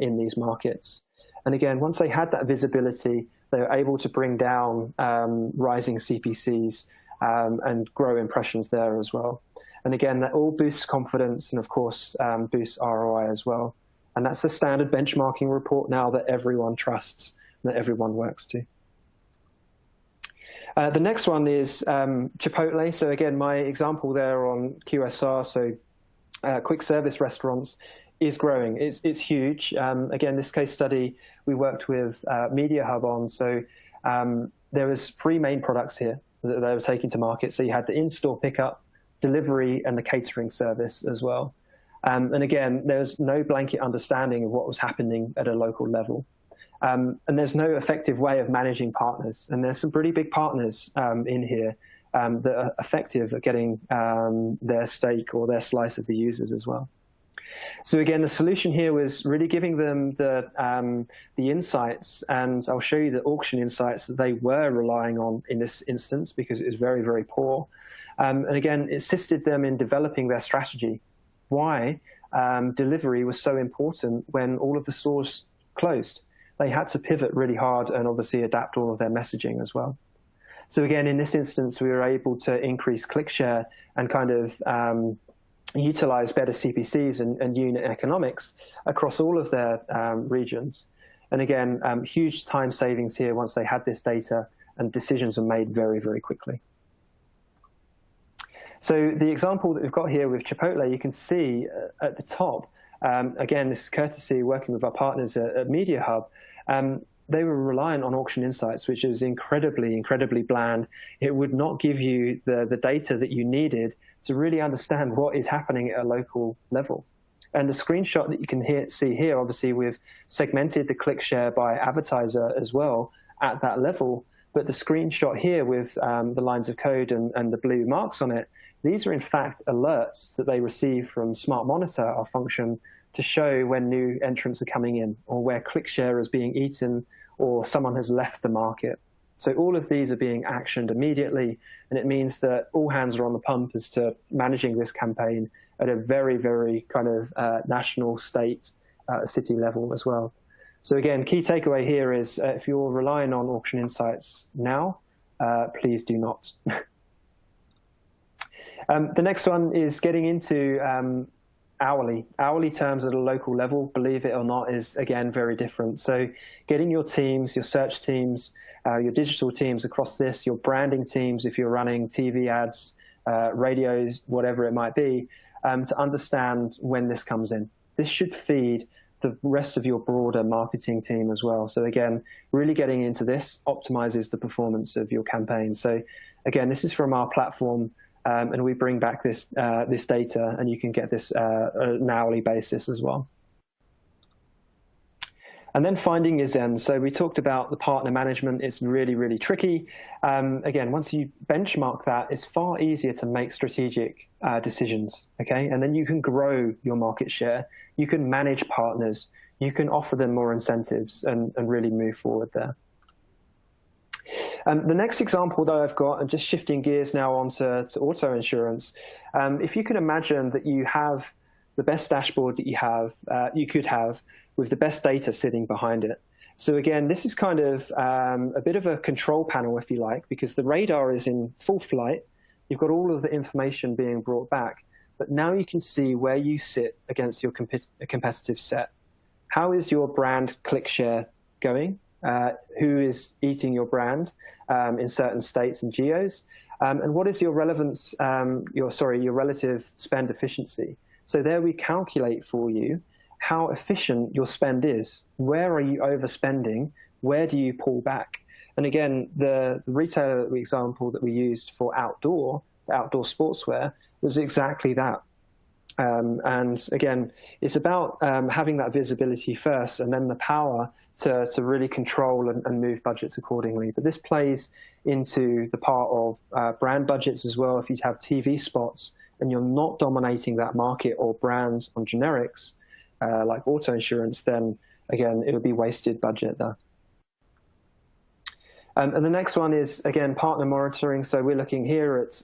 [SPEAKER 3] in these markets. And again, once they had that visibility, they were able to bring down rising CPCs and grow impressions there as well. And again, that all boosts confidence and, of course, boosts ROI as well. And that's a standard benchmarking report now that everyone trusts, that everyone works to. The next one is Chipotle. So again, my example there on QSR, so quick service restaurants, is growing. It's huge. Again, this case study we worked with Media Hub on. So there was 3 main products here that they were taking to market. So you had the in-store pickup, delivery, and the catering service as well. And again, there's no blanket understanding of what was happening at a local level. And there's no effective way of managing partners. And there's some pretty big partners in here that are effective at getting their stake or their slice of the users as well. So again, the solution here was really giving them the insights, and I'll show you the auction insights that they were relying on in this instance because it was very, very poor. And again, it assisted them in developing their strategy. Why delivery was so important when all of the stores closed. They had to pivot really hard and obviously adapt all of their messaging as well. So again, in this instance, we were able to increase click share and kind of utilize better CPCs and unit economics across all of their regions. And again, huge time savings here once they had this data, and decisions are made very, very quickly. So the example that we've got here with Chipotle, you can see at the top, again, this is courtesy working with our partners at Media Hub. They were reliant on auction insights, which is incredibly, incredibly bland. It would not give you the data that you needed to really understand what is happening at a local level. And the screenshot that you can see here, obviously we've segmented the click share by advertiser as well at that level. But the screenshot here with the lines of code and the blue marks on it, these are in fact alerts that they receive from Smart Monitor, our function, to show when new entrants are coming in or where click share is being eaten or someone has left the market. So all of these are being actioned immediately, and it means that all hands are on the pump as to managing this campaign at a very, very kind of national, state, city level as well. So again, key takeaway here is if you're relying on auction insights now, please do not. The next one is getting into hourly terms at a local level, believe it or not, is again very different. So getting your teams, your search teams, your digital teams across this, your branding teams if you're running TV ads, radios, whatever it might be, to understand when this comes in. This should feed the rest of your broader marketing team as well. So again, really getting into this optimizes the performance of your campaign. So again, this is from our platform. And we bring back this data, and you can get this on an hourly basis as well. And then finding is then. So we talked about the partner management. It's really, really tricky. Again, once you benchmark that, it's far easier to make strategic decisions, okay? And then you can grow your market share. You can manage partners. You can offer them more incentives and really move forward there. The next example that I've got, and just shifting gears now onto auto insurance, if you can imagine that you have the best dashboard that you could have with the best data sitting behind it. So again, this is kind of a bit of a control panel, if you like, because the radar is in full flight. You've got all of the information being brought back, but now you can see where you sit against your competitive set. How is your brand click share going? Who is eating your brand in certain states and geos, and what is your relevance, your relative spend efficiency. So there we calculate for you how efficient your spend is. Where are you overspending? Where do you pull back? And again, the retailer example that we used for outdoor sportswear was exactly that. And again, it's about having that visibility first, and then the power to really control and move budgets accordingly. But this plays into the part of brand budgets as well. If you have TV spots and you're not dominating that market or brand on generics, like auto insurance, then again, it would be wasted budget there. And the next one is, again, partner monitoring. So we're looking here at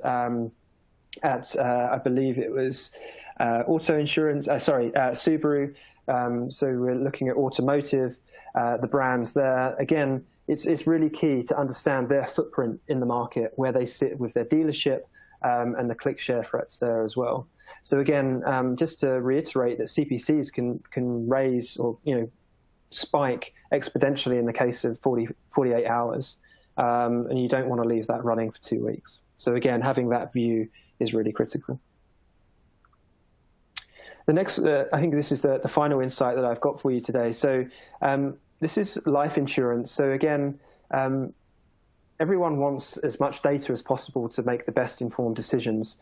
[SPEAKER 3] I believe it was auto insurance, Subaru. So we're looking at automotive, the brands there. Again, it's really key to understand their footprint in the market, where they sit with their dealership, and the click share threats there as well. So again, just to reiterate that CPCs can raise or spike exponentially in the case of 48 hours, and you don't want to leave that running for 2 weeks. So again, having that view is really critical. The next, I think this is the final insight that I've got for you today. So this is life insurance. So again, everyone wants as much data as possible to make the best informed decisions.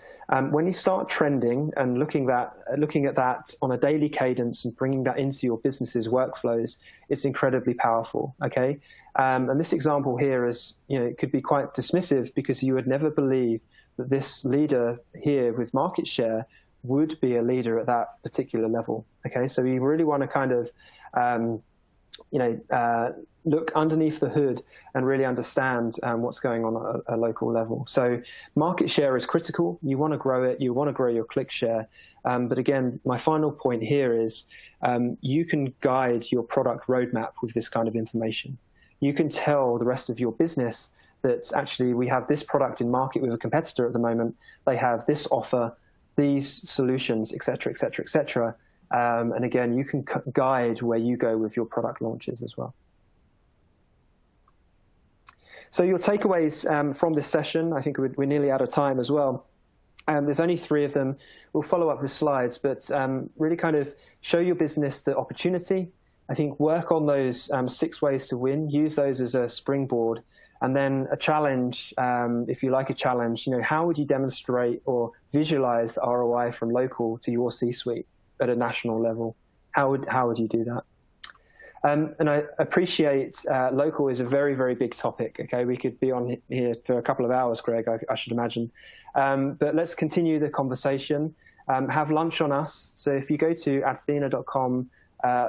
[SPEAKER 3] When you start trending and looking at that on a daily cadence and bringing that into your business's workflows, it's incredibly powerful, okay? And this example here is, it could be quite dismissive because you would never believe that this leader here with market share would be a leader at that particular level. Okay, so you really want to kind of, look underneath the hood and really understand what's going on at a local level. So market share is critical. You want to grow it. You want to grow your click share. But again, my final point here is you can guide your product roadmap with this kind of information. You can tell the rest of your business that actually we have this product in market with a competitor at the moment. They have this offer, these solutions, et cetera, et cetera, et cetera. And again, you can guide where you go with your product launches as well. So your takeaways from this session, I think we're nearly out of time as well. There's only 3 of them. We'll follow up with slides, but really kind of show your business the opportunity. I think work on those 6 ways to win, use those as a springboard. And then a challenge, if you like a challenge, how would you demonstrate or visualize the ROI from local to your C-suite at a national level? How would you do that? And I appreciate local is a very, very big topic. Okay, we could be on here for a couple of hours, Greg, I should imagine. But let's continue the conversation. Have lunch on us. So if you go to athena.com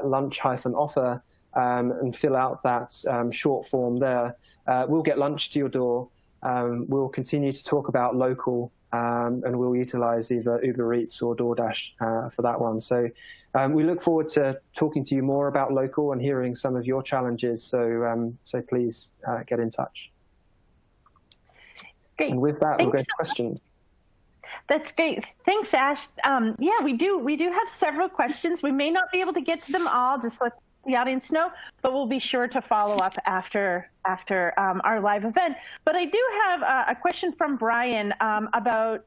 [SPEAKER 3] lunch-offer and fill out that short form there, we'll get lunch to your door. We'll continue to talk about local, and we'll utilize either Uber Eats or DoorDash for that one. So we look forward to talking to you more about local and hearing some of your challenges. So please get in touch.
[SPEAKER 1] Great.
[SPEAKER 3] And with that, we'll go to questions.
[SPEAKER 1] That's great. Thanks, Ash. Yeah, we do have several questions. We may not be able to get to them all, just let the audience know, but we'll be sure to follow up after our live event. But I do have a question from Brian about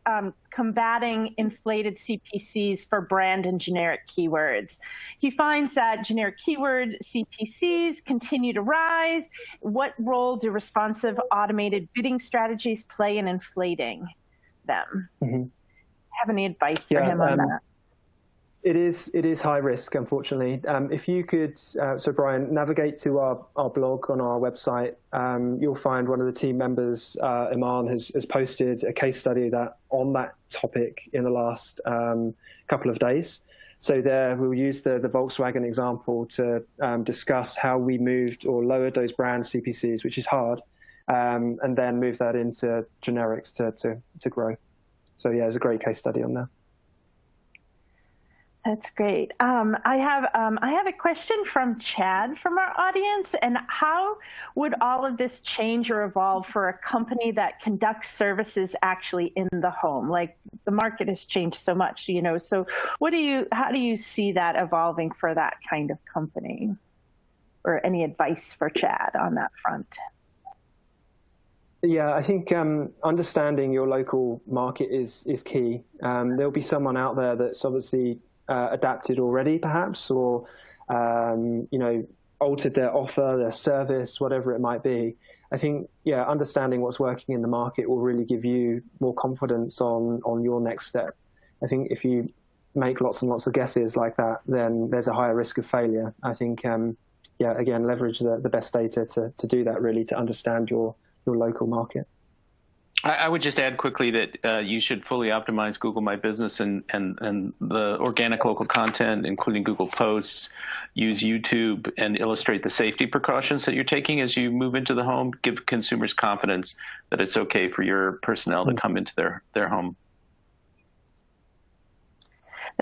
[SPEAKER 1] combating inflated CPCs for brand and generic keywords. He finds that generic keyword CPCs continue to rise. What role do responsive automated bidding strategies play in inflating them?
[SPEAKER 3] Mm-hmm.
[SPEAKER 1] Have any advice for him on that?
[SPEAKER 3] It is high risk, unfortunately. If you could, so Brian, navigate to our blog on our website, you'll find one of the team members, Iman, has posted a case study on that topic in the last couple of days. So there we'll use the Volkswagen example to discuss how we moved or lowered those brand CPCs, which is hard, and then move that into generics to grow. So yeah, there's a great case study on there.
[SPEAKER 1] That's great. I have a question from Chad from our audience. And how would all of this change or evolve for a company that conducts services actually in the home? Like, the market has changed so much, So how do you see that evolving for that kind of company? Or any advice for Chad on that front?
[SPEAKER 3] Yeah, I think understanding your local market is key. There'll be someone out there that's obviously adapted already, perhaps, or altered their offer, their service, whatever it might be. I think, understanding what's working in the market will really give you more confidence on your next step. I think if you make lots and lots of guesses like that, then there's a higher risk of failure. I think, again, leverage the best data to do that, really, to understand your local market.
[SPEAKER 2] I would just add quickly that you should fully optimize Google My Business and the organic local content, including Google Posts. Use YouTube and illustrate the safety precautions that you're taking as you move into the home. Give consumers confidence that it's okay for your personnel to come into their home.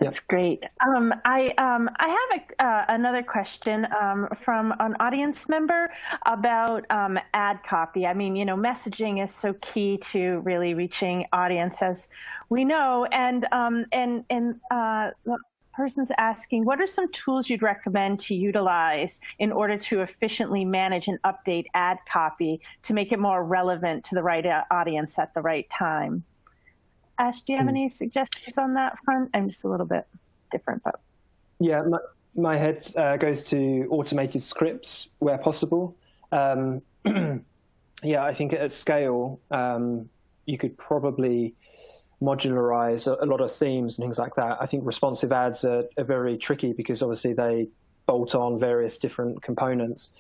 [SPEAKER 1] That's great. I have another question from an audience member about ad copy. I mean, messaging is so key to really reaching audience, as we know. And the person's asking, what are some tools you'd recommend to utilize in order to efficiently manage and update ad copy to make it more relevant to the right audience at the right time? Ash, do you have any suggestions on that front? I'm just a little bit different, but
[SPEAKER 3] yeah, my head goes to automated scripts where possible. I think at scale, you could probably modularize a lot of themes and things like that. I think responsive ads are very tricky because obviously they bolt on various different components.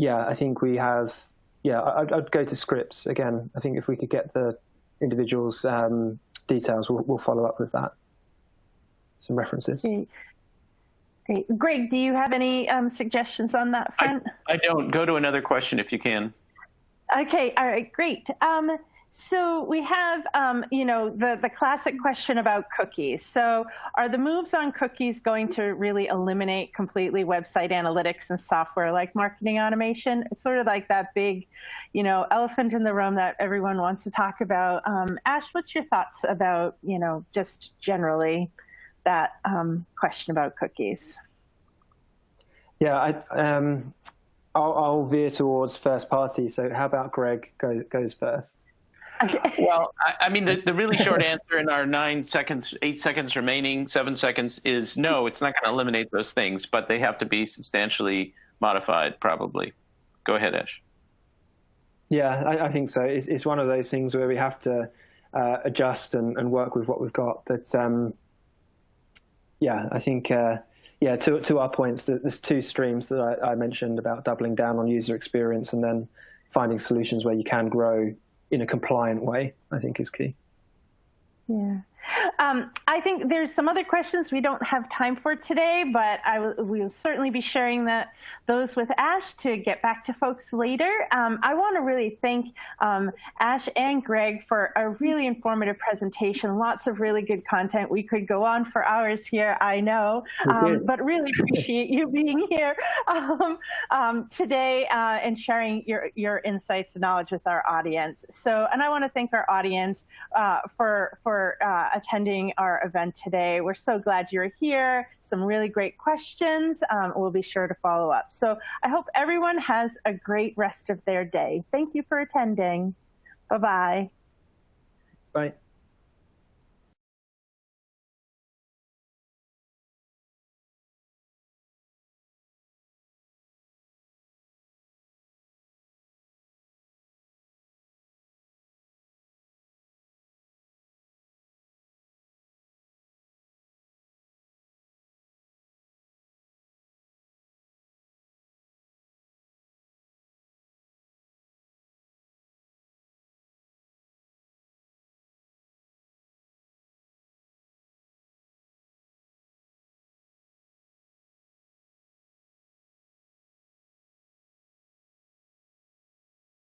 [SPEAKER 3] yeah, I think we have. Yeah, I'd go to scripts again. I think if we could get the individuals' details, we'll follow up with that. Some references.
[SPEAKER 1] Great. Great. Greg, do you have any suggestions on that front?
[SPEAKER 2] I don't. Go to another question if you can.
[SPEAKER 1] Okay. All right. Great. So we have, the classic question about cookies. So are the moves on cookies going to really eliminate completely website analytics and software like marketing automation? It's sort of like that big, elephant in the room that everyone wants to talk about. Ash, what's your thoughts about, just generally that question about cookies?
[SPEAKER 3] Yeah, I'll veer towards first party. So how about Greg goes first?
[SPEAKER 1] Okay.
[SPEAKER 2] Well, I mean, the really short answer in our 9 seconds, 8 seconds remaining, 7 seconds is no, it's not going to eliminate those things, but they have to be substantially modified, probably. Go ahead, Ash.
[SPEAKER 3] Yeah, I think so. It's one of those things where we have to adjust and work with what we've got. But yeah, I think, to our points, there's two streams that I mentioned about doubling down on user experience and then finding solutions where you can grow in a compliant way, I think is key.
[SPEAKER 1] Yeah. I think there's some other questions we don't have time for today, but we will certainly be sharing those with Ash to get back to folks later. I want to really thank Ash and Greg for a really informative presentation. Lots of really good content. We could go on for hours here, I know, but really appreciate you being here today and sharing your insights and knowledge with our audience. And I want to thank our audience for attending our event today. We're so glad you're here. Some really great questions. We'll be sure to follow up. So I hope everyone has a great rest of their day. Thank you for attending. Bye-bye.
[SPEAKER 3] Bye.